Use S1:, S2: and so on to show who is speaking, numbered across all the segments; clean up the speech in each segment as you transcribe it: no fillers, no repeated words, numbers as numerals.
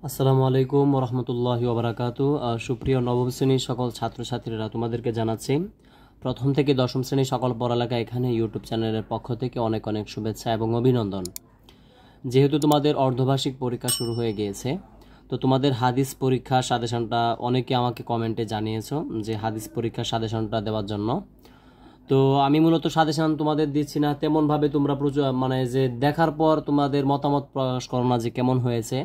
S1: আসসালামু আলাইকুম ওরহমতুল্লাহি ওবারাকাতু। সুপ্রিয় নবম শ্রেণীর সকল ছাত্রছাত্রীরা তোমাদেরকে জানাচ্ছি প্রথম থেকে দশম শ্রেণীর সকল পড়ালেখা এখানে ইউটিউব চ্যানেলের পক্ষ থেকে অনেক অনেক শুভেচ্ছা এবং অভিনন্দন। যেহেতু তোমাদের অর্ধবার্ষিক পরীক্ষা শুরু হয়ে গিয়েছে, তো তোমাদের হাদিস পরীক্ষার সাজেশনটা অনেকে আমাকে কমেন্টে জানিয়েছো যে হাদিস পরীক্ষার সাজেশনটা দেওয়ার জন্য। তো আমি মূলত সাজেশন তোমাদের দিচ্ছি না তেমনভাবে, তোমরা মানে যে দেখার পর তোমাদের মতামত প্রকাশ করো না যে কেমন হয়েছে,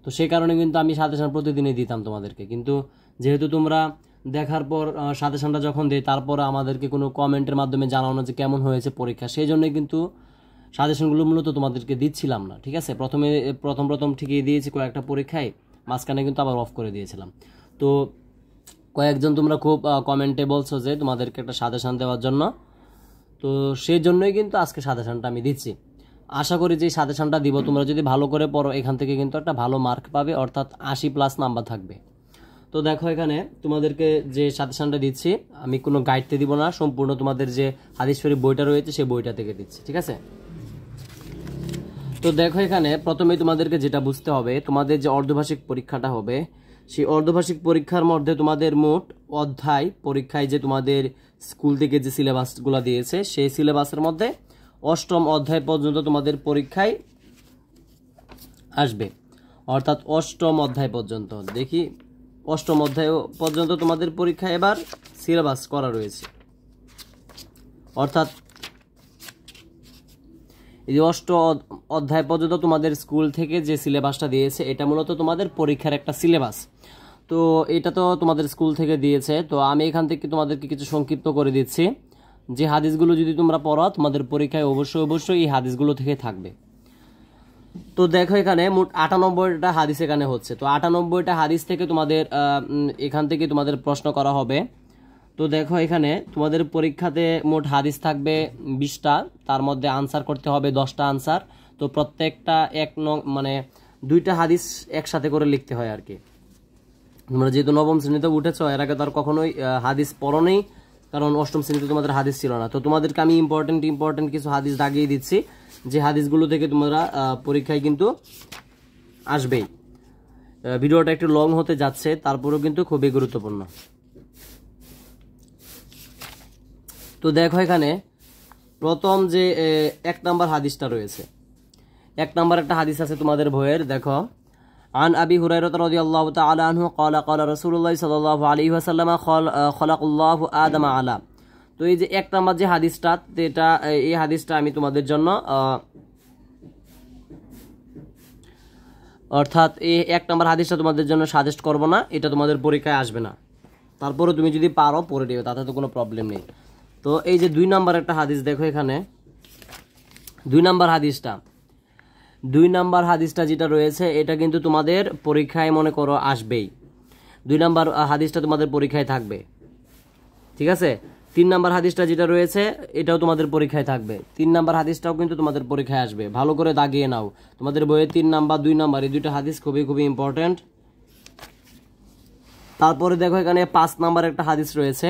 S1: তো সেই কারণে কিন্তু আমি সাজেশন প্রতিদিনই দিতাম তোমাদেরকে। কিন্তু যেহেতু তোমরা দেখার পর সাজেশনটা যখন দেই তারপর আমাদেরকে কোনো কমেন্টের মাধ্যমে জানাও না যে কেমন হয়েছে পরীক্ষা, সেই জন্যই কিন্তু সাজেশনগুলো মূলত তোমাদেরকে দিচ্ছিলাম না। ঠিক আছে, প্রথম ঠিকই দিয়েছি কয়েকটা পরীক্ষায়, মাঝখানে কিন্তু আবার অফ করে দিয়েছিলাম। তো কয়েকজন তোমরা খুব কমেন্টে বলছো যে তোমাদেরকে একটা সাজেশন দেওয়ার জন্য, তো সেই জন্যই কিন্তু আজকে সাজেশনটা আমি দিচ্ছি। আশা করি যে সাজেশনটা দিব তোমরা যদি ভালো করে পড়ো এখান থেকে কিন্তু একটা ভালো মার্ক পাবে, অর্থাৎ 80+ নাম্বার থাকবে। তো দেখো এখানে তোমাদেরকে যে সাজেশনটা দিচ্ছি আমি কোনো গাইডতে দিব না, সম্পূর্ণ তোমাদের যে হাদিস শরীফ বইটা রয়েছে সেই বইটা থেকে দিচ্ছি। ঠিক আছে, তো দেখো এখানে প্রথমেই তোমাদেরকে যেটা বুঝতে হবে, তোমাদের যে অর্ধবার্ষিক পরীক্ষাটা হবে সেই অর্ধবার্ষিক পরীক্ষার মধ্যে তোমাদের মোট অধ্যায় পরীক্ষায় যে তোমাদের স্কুল থেকে যে সিলেবাসগুলো দিয়েছে সেই সিলেবাসের মধ্যে অষ্টম অধ্যায় পর্যন্ত তোমাদের পরীক্ষায় আসবে, অর্থাৎ অষ্টম অধ্যায় পর্যন্ত। দেখি অষ্টম অধ্যায় পর্যন্ত তোমাদের পরীক্ষায় এবার সিলেবাস করা রয়েছে, অর্থাৎ এই যে অধ্যায় পর্যন্ত তোমাদের স্কুল থেকে যে সিলেবাসটা দিয়েছে এটা মূলত তোমাদের পরীক্ষার একটা সিলেবাস। তো এটা তো তোমাদের স্কুল থেকে দিয়েছে, তো আমি এখান থেকে তোমাদেরকে কিছু সংক্ষিপ্ত করে দিচ্ছি যে হাদিসগুলো যদি তোমরা পড়ো তোমাদের পরীক্ষায় অবশ্যই এই হাদিসগুলো থেকে থাকবে। তো দেখো এখানে মোট 98টা হাদিস এখানে হচ্ছে, তো 98টা হাদিস থেকে তোমাদের এখান থেকে তোমাদের প্রশ্ন করা হবে। তো দেখো এখানে তোমাদের পরীক্ষাতে মোট হাদিস থাকবে 20টা, তার মধ্যে আনসার করতে হবে 10টা আনসার। তো প্রত্যেকটা মানে 2টা হাদিস একসাথে করে লিখতে হয় আর কি। তোমরা যেহেতু নবম শ্রেণীতে উঠেছো, এর আগে তার কখনোই হাদিস পড়ো নেই, কারণ অষ্টম শ্রেণীতে তোমাদের হাদিস ছিল না। তো তোমাদেরকে আমি ইম্পর্টেন্ট কিছু হাদিস দাগিয়ে দিচ্ছি যে হাদিসগুলো থেকে তোমরা পরীক্ষায় কিন্তু আসবেই। ভিডিওটা একটু লং হতে যাচ্ছে, তারপরেও কিন্তু খুবই গুরুত্বপূর্ণ। তো দেখো এখানে প্রথম যে 1 নাম্বার হাদিসটা রয়েছে, 1 নাম্বার একটা হাদিস আছে তোমাদের বইয়ের। দেখো, عن أبي هريرة رضي الله تعالى عنه قال قال رسول الله صلى الله عليه وسلم خلق الله آدم على। তো এই যে 1 নাম্বার যে হাদিসটা, এটা এই হাদিসটা আমি তোমাদের জন্য অর্থাৎ এই 1 নাম্বার হাদিসটা তোমাদের জন্য সাজেস্ট করব না, এটা তোমাদের পরীক্ষায় আসবে না। তারপরে তুমি যদি পারো পড়ে দিও, তাতে তো কোনো প্রবলেম নেই। তো এই যে 2 নাম্বার একটা হাদিস, দেখো এখানে 2 নাম্বার হাদিসটা যেটা রয়েছে এটা কিন্তু তোমাদের পরীক্ষায় মনে করো আসবেই। 2 নাম্বার হাদিসটা তোমাদের পরীক্ষায় থাকবে। ঠিক আছে, 3 নাম্বার হাদিসটা যেটা রয়েছে এটাও তোমাদের পরীক্ষায় থাকবে। 3 নাম্বার হাদিসটাও কিন্তু তোমাদের পরীক্ষায় আসবে, ভালো করে দাগিয়ে নাও। তোমাদের বইয়ে 3 নাম্বার 2 নাম্বার এই 2টা হাদিস খুবই ইম্পর্টেন্ট। তারপরে দেখো এখানে 5 নাম্বার একটা হাদিস রয়েছে,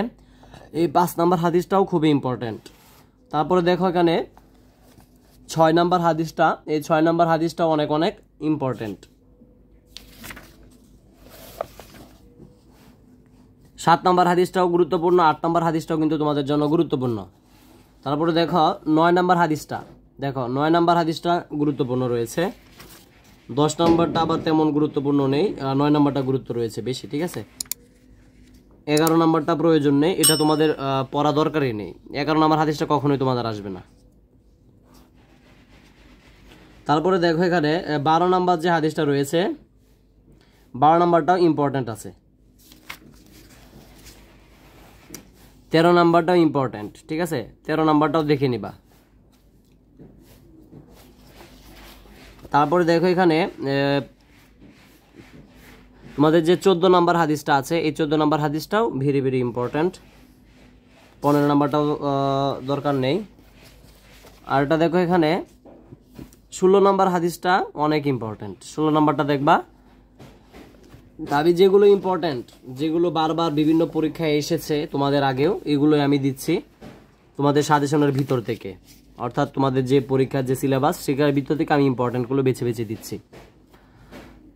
S1: এই 5 নাম্বার হাদিসটাও খুবই ইম্পর্টেন্ট। তারপরে দেখো এখানে 6 নাম্বার হাদিসটা, এই 6 নাম্বার হাদিসটাও অনেক ইম্পর্টেন্ট। 7 নাম্বার হাদিসটাও গুরুত্বপূর্ণ, 8 নাম্বার হাদিসটাও কিন্তু তোমাদের জন্য গুরুত্বপূর্ণ। তারপরে দেখো 9 নাম্বার হাদিসটা, দেখো 9 নাম্বার হাদিসটা গুরুত্বপূর্ণ রয়েছে। 10 নাম্বারটা আবার তেমন গুরুত্বপূর্ণ নেই, 9 নাম্বারটা গুরুত্ব রয়েছে বেশি। ঠিক আছে, 11 নাম্বারটা প্রয়োজন নেই, এটা তোমাদের পড়া দরকারই নেই। 11 নাম্বার হাদিসটা কখনোই তোমাদের আসবে না। তারপরে দেখো এখানে 12 নাম্বার যে হাদিসটা রয়েছে, 12 নাম্বারটাও ইম্পর্টেন্ট আছে। 13 নাম্বারটাও ইম্পর্টেন্ট। ঠিক আছে, 13 নাম্বারটাও দেখে নিবা। তারপরে দেখো এখানে তোমাদের যে 14 নাম্বার হাদিসটা আছে, এই 14 নাম্বার হাদিসটাও ভেরি ইম্পর্টেন্ট। 15 নাম্বারটাও দরকার নেই। আর এটা দেখো এখানে 16 নাম্বার হাদিসটা অনেক ইম্পর্টেন্ট। 16 নাম্বারটা দেখবা। দাবি যেগুলো ইম্পর্টেন্ট, যেগুলো বারবার বিভিন্ন পরীক্ষায় এসেছে তোমাদের আগেও, এগুলোই আমি দিচ্ছি তোমাদের সাজেশনের ভিতর থেকে, অর্থাৎ তোমাদের যে পরীক্ষার যে সিলেবাস সেটার ভিতর থেকে আমি ইম্পর্টেন্টগুলো বেছে দিচ্ছি।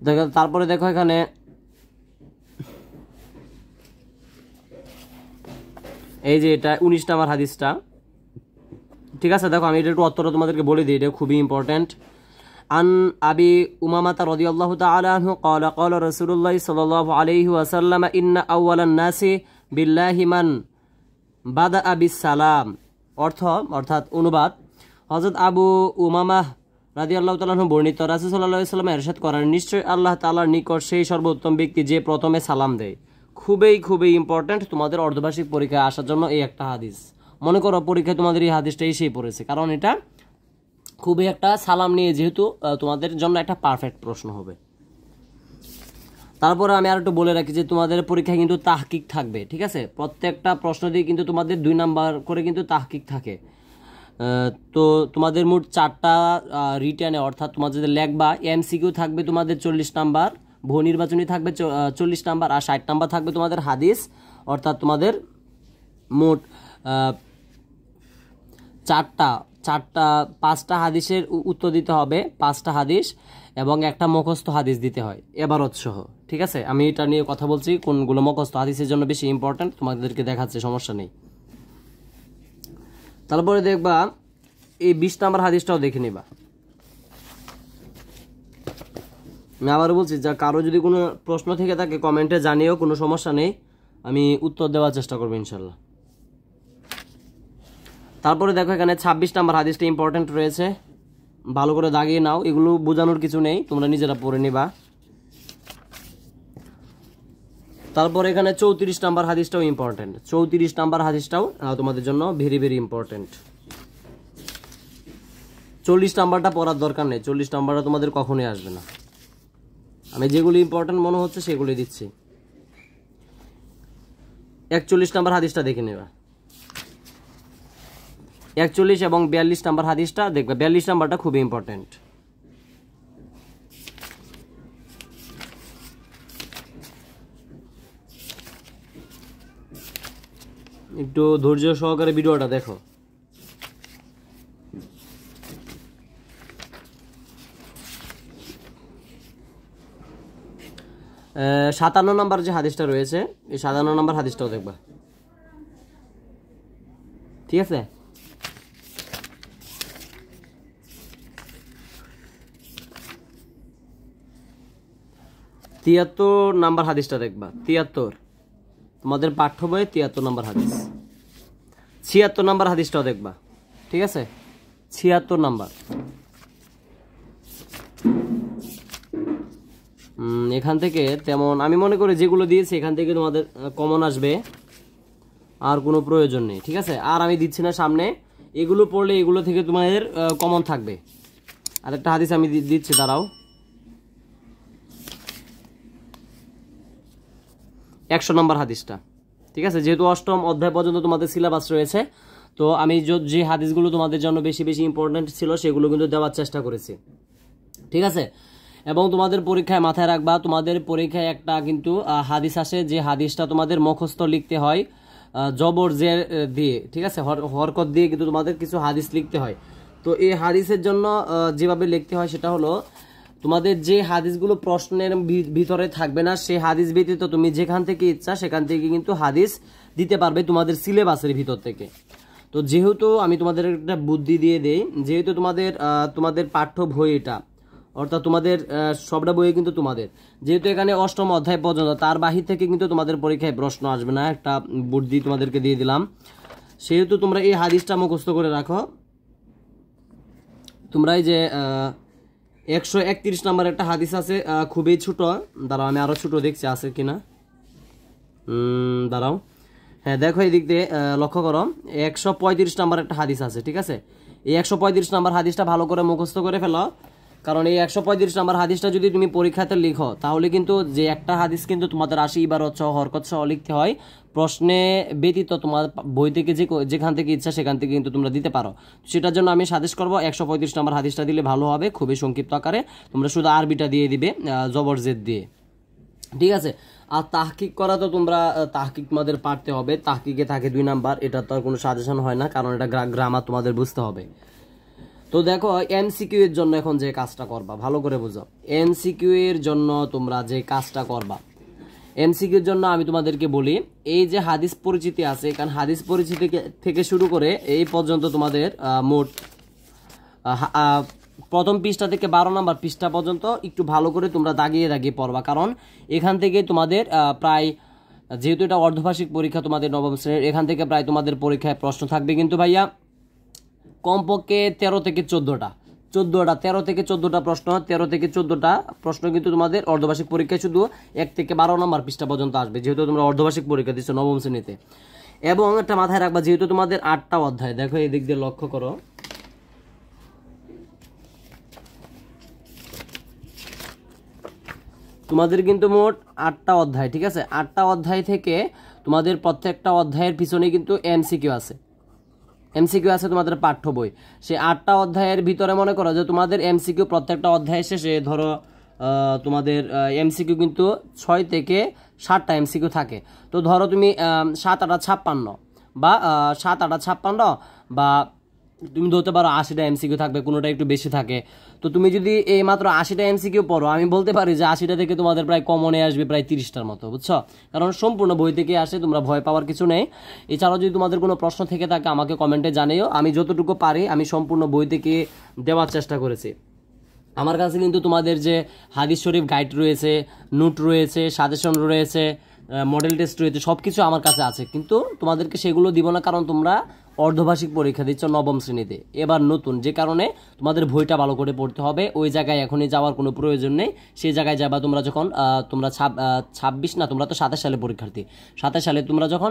S1: দেখো তারপরে দেখো এখানে এই যে এটা 19 নম্বর হাদিসটা, ঠিক আছে। দেখো আমি এটা একটু উত্তরটা তোমাদেরকে বলে দিই, এটা খুবই ইম্পর্টেন্ট। আন আবি উমামাতা রাদিয়াল্লাহু তাআলা আনহু ক্বালা ক্বালা রাসূলুল্লাহ সাল্লাল্লাহু আলাইহি ওয়াসাল্লাম ইন্না আউওয়ালান নাসি বিল্লাহি মান বাদাআ বিস সালাম। অর্থাৎ অনুবাদ, হযরত আবু উমামা রাদিয়াল্লাহু তাআলা আনহু বর্ণিত, রাসূল সাল্লাল্লাহু আলাইহি ওয়াসাল্লাম ইরশাদ করেন, নিশ্চয় আল্লাহ তাআলার নিকট সেই সর্বোত্তম ব্যক্তি যে প্রথমে সালাম দেয়। খুবই ইম্পর্টেন্ট তোমাদের অর্ধবার্ষিক পরীক্ষায় আসার জন্য এই একটা হাদিস। মনে করো পরীক্ষায় তোমাদের এই হাদিসটা এসেই পড়েছে, কারণ এটা খুবই একটা সালাম নিয়ে যেহেতু তোমাদের জন্য একটা পারফেক্ট প্রশ্ন হবে। তারপরে আমি আর একটু বলে রাখি যে তোমাদের পরীক্ষায় কিন্তু তাহকিক থাকবে, ঠিক আছে। প্রত্যেকটা প্রশ্ন দিয়ে কিন্তু তোমাদের 2 নাম্বার করে কিন্তু তাহকিক থাকে। তো তোমাদের মোট 4টা রিটেনে, অর্থাৎ তোমাদের যে লেখবা এমসিকিউ থাকবে তোমাদের 40 নাম্বার, বহু নির্বাচনী থাকবে 40 নাম্বার, আর 60 নাম্বার থাকবে তোমাদের হাদিস। অর্থাৎ তোমাদের মোট 5টা হাদিসের উত্তর দিতে হবে, 5টা হাদিস, এবং একটা মুখস্থ হাদিস দিতে হয় এবারত সহ, ঠিক আছে। আমি এটা নিয়ে কথা বলছি কোনগুলো মুখস্থ হাদিসের জন্য বেশি ইম্পর্টেন্ট, তোমাদেরকে দেখাচ্ছে, সমস্যা নেই। তারপরে দেখবা এই 20 নাম্বার হাদিসটাও দেখে নিবা। আমি আবার বলছি, যা কারো যদি কোনো প্রশ্ন থেকে থাকে কমেন্টে জানিও, কোনো সমস্যা নেই, আমি উত্তর দেওয়ার চেষ্টা করবো ইনশাল্লাহ। তারপরে দেখো এখানে 26 নাম্বার হাদিসটা ইম্পর্টেন্ট রয়েছে, ভালো করে দাগিয়ে নাও, এগুলো বোঝানোর কিছু নেই, তোমরা নিজেরা পড়ে নিবা। তারপর এখানে 34 নাম্বার হাদিসটাও ইম্পর্টেন্ট, 34 নাম্বার হাদিসটাও তোমাদের জন্য ভেরি ইম্পর্টেন্ট। 40 নাম্বারটা পড়ার দরকার নেই, 40 নাম্বারটা তোমাদের কখনোই আসবে না। আমি যেগুলো ইম্পর্টেন্ট মনে হচ্ছে সেগুলি দিচ্ছি। 41 নাম্বার হাদিসটা দেখে নেবা, 41 এবং 42 নাম্বার হাদিসটা দেখবে। 42 নাম্বারটা খুবই ইম্পর্টেন্ট। একটু ধৈর্য সহকারে ভিডিওটা দেখো। 57 নাম্বার যে হাদিসটা রয়েছে, এই 57 নাম্বার হাদিসটাও দেখবা, ঠিক আছে। 73 নাম্বার হাদিসটা দেখবা, 73 তোমাদের পাঠ্য বইয়ে 73 নাম্বার হাদিস। 76 নাম্বার হাদিসটাও দেখবা, ঠিক আছে। 76 নাম্বার, এখান থেকে তেমন আমি মনে করি যেগুলো দিয়েছি এখান থেকে তোমাদের কমন আসবে, আর কোনো প্রয়োজন নেই, ঠিক আছে। আর আমি দিচ্ছি না সামনে, এগুলো পড়লে এগুলো থেকে তোমাদের কমন থাকবে। আরেকটা হাদিস আমি দিচ্ছি, দাঁড়াও। 100 নাম্বার হাদিসটা, ঠিক আছে। যেহেতু 8ম অধ্যায় পর্যন্ত তোমাদের সিলেবাস রয়েছে, তো আমি যে হাদিসগুলো তোমাদের জন্য বেশি ইম্পর্টেন্ট ছিল সেগুলো কিন্তু দেওয়ার চেষ্টা করেছি, ঠিক আছে। এবং তোমাদের পরীক্ষায় মাথায় রাখবা, তোমাদের পরীক্ষায় একটা কিন্তু হাদিস আসে, যে হাদিসটা তোমাদের মুখস্থ লিখতে হয় জবর জের দিয়ে, ঠিক আছে, হরকত দিয়ে কিন্তু তোমাদের কিছু হাদিস লিখতে হয়। তো এই হাদিসের জন্য যেভাবে লিখতে হয় সেটা হলো, তোমাদের যে হাদিসগুলো প্রশ্নের ভিতরে থাকবে না, সেই হাদিস ব্যতীত তুমি যেখান থেকে ইচ্ছা সেখান থেকে কিন্তু হাদিস দিতে পারবে তোমাদের সিলেবাসের ভিতর থেকে। তো যেহেতু আমি তোমাদের একটা বুদ্ধি দিয়ে দেই, যেহেতু তোমাদের পাঠ্য বই এটা, অর্থাৎ তোমাদের সবটা বই কিন্তু তোমাদের, যেহেতু এখানে 8ম অধ্যায় পর্যন্ত, তার বাহির থেকে কিন্তু তোমাদের পরীক্ষায় প্রশ্ন আসবে না, একটা বুদ্ধি তোমাদেরকে দিয়ে দিলাম। সেহেতু তোমরা এই হাদিসটা মুখস্থ করে রাখো। তোমরা এই যে 131 নাম্বার একটা হাদিস আছে, খুবই ছোট, দাঁড়াও আমি আরো ছোট দেখছি আছে কিনা, দাঁড়াও, হ্যাঁ দেখো এই দিক দিয়ে লক্ষ্য করো, 135 নাম্বার একটা হাদিস আছে, ঠিক আছে। এই 135 নাম্বার হাদিসটা ভালো করে মুখস্থ করে ফেলো, কারণ এই 135 নাম্বার হাদিসটা যদি তুমি পরীক্ষাতে লিখো তাহলে কিন্তু যে একটা হাদিস কিন্তু তোমাদের 80 ইবারত সহ হরকত সহ লিখতে হয়, প্রশ্নে ব্যতীত তোমার বই থেকে যেখান থেকে ইচ্ছা সেখান থেকে কিন্তু তোমরা দিতে পারো। সেটার জন্য আমি সাজেস্ট করবো 135 নাম্বার হাদিসটা দিলে ভালো হবে, খুবই সংক্ষিপ্ত আকারে, তোমরা শুধু আরবিটা দিয়ে দিবে জবর জেদ দিয়ে, ঠিক আছে। আর তাহকিক করা তো তোমরা তাহকিক তোমাদের পারতে হবে, তাহকিকে থাকে 2 নাম্বার, এটা তো আর কোনো সাজেশন হয় না, কারণ এটা গ্রামার তোমাদের বুঝতে হবে। তো তো দেখো এমসিকিউ এর জন্য এখন যে কাজটা করবা ভালো করে বুঝো। এমসিকিউ এর জন্য তোমরা যে কাজটা করবা, এমসিকিউ এর জন্য আমি তোমাদেরকে বলি, এই যে হাদিস পরিচিতি আছে, কারণ হাদিস পরিচিতি থেকে শুরু করে এই পর্যন্ত তোমাদের মোট প্রথম পৃষ্ঠা থেকে 12 নম্বর পৃষ্ঠা পর্যন্ত একটু ভালো করে তোমরা দাগিয়ে দাগিয়ে পড়বা। কারণ এখান থেকে তোমাদের প্রায়, যেহেতু এটা অর্ধবার্ষিক পরীক্ষা তোমাদের নবম শ্রেণীর, এখান থেকে প্রায় তোমাদের পরীক্ষায় প্রশ্ন থাকবে কিন্তু ভাইয়া কমপক্ষে 13 থেকে 14টা 13 থেকে 14টা প্রশ্ন, 13 থেকে 14টা প্রশ্ন কিন্তু তোমাদের অর্ধবার্ষিক পরীক্ষায় শুধু 1 থেকে 12 নম্বর পৃষ্ঠা পর্যন্ত আসবে, যেহেতু তোমরা অর্ধবার্ষিক পরীক্ষা দিচ্ছ নবম শ্রেণীতে। এবং একটা মাথায় রাখবা, যেহেতু তোমাদের 8টা অধ্যায়, দেখো এই দিক দিয়ে লক্ষ্য করো, তোমাদের কিন্তু মোট 8টা অধ্যায়, ঠিক আছে? 8টা অধ্যায় থেকে তোমাদের প্রত্যেকটা অধ্যায়ের পিছনে কিন্তু এমসিকিউ আছে, এমসিকিউ আছে তোমাদের পাঠ্য বই। সেই 8টা অধ্যায়ের ভিতরে মনে করো যে তোমাদের এমসিকিউ প্রত্যেকটা অধ্যায় শেষে ধরো তোমাদের এমসিকিউ কিন্তু 6 থেকে 7টা এমসিকিউ থাকে। তো ধরো তুমি 7 8 56 বা 7 8 56 বা তুমি ধরতে পারো 80টা এমসিকিউ থাকবে, কোনোটা একটু বেশি থাকে। তো তুমি যদি এই মাত্র 80টা এমসিকিউ পড়ো, আমি বলতে পারি যে 80টা থেকে তোমাদের প্রায় কমনে আসবে প্রায় 30টার মতো, বুঝছো? কারণ সম্পূর্ণ বই থেকে আসে, তোমরা ভয় পাওয়ার কিছু নেই। এছাড়াও যদি তোমাদের কোনো প্রশ্ন থেকে থাকে আমাকে কমেন্টে জানিও, আমি যতটুকু পারি আমি সম্পূর্ণ বই থেকে দেওয়ার চেষ্টা করেছি। আমার কাছে কিন্তু তোমাদের যে হাদিস শরীফ গাইড রয়েছে, নোট রয়েছে, সাজেশন রয়েছে, মডেল টেস্ট রয়েছে, সব কিছু আমার কাছে আছে, কিন্তু তোমাদেরকে সেগুলো দিব না, কারণ তোমরা অর্ধবার্ষিক পরীক্ষা দিচ্ছ নবম শ্রেণীতে, এবার নতুন, যে কারণে তোমাদের বইটা ভালো করে পড়তে হবে। ওই জায়গায় এখনই যাওয়ার কোনো প্রয়োজন নেই, সেই জায়গায় যাবা তোমরা যখন তোমরা 26 না, তোমরা তো 27 সালে পরীক্ষার্থী, 27 সালে তোমরা যখন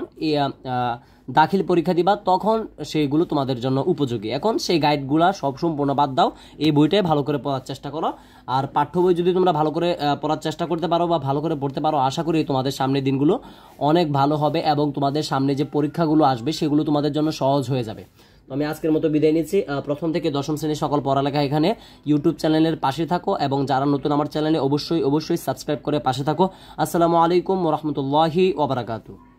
S1: দাখিল পরীক্ষা দিবা তখন সেইগুলো তোমাদের জন্য উপযোগী। এখন সেই গাইডগুলা সব সম্পূর্ণ বাদ দাও, এই বইটাই ভালো করে পড়ার চেষ্টা করো। আর পাঠ্য বই যদি তোমরা ভালো করে পড়ার চেষ্টা করতে পারো বা ভালো করে পড়তে পারো, আশা করি তোমাদের সামনের দিনগুলো অনেক ভালো হবে এবং তোমাদের সামনে যে পরীক্ষাগুলো আসবে সেগুলো তোমাদের জন্য সহজ হয়ে যাবে। তো আমি আজকের মতো বিদায় নিচ্ছি। প্রথম থেকে দশম শ্রেণীর সকল পড়ালেখা এখানে ইউটিউব চ্যানেলের পাশে থাকো, এবং যারা নতুন আমার চ্যানেলে অবশ্যই সাবস্ক্রাইব করে পাশে থাকো। আসসালামু আলাইকুম ওয়া রাহমাতুল্লাহি ওয়া বারাকাতুহু।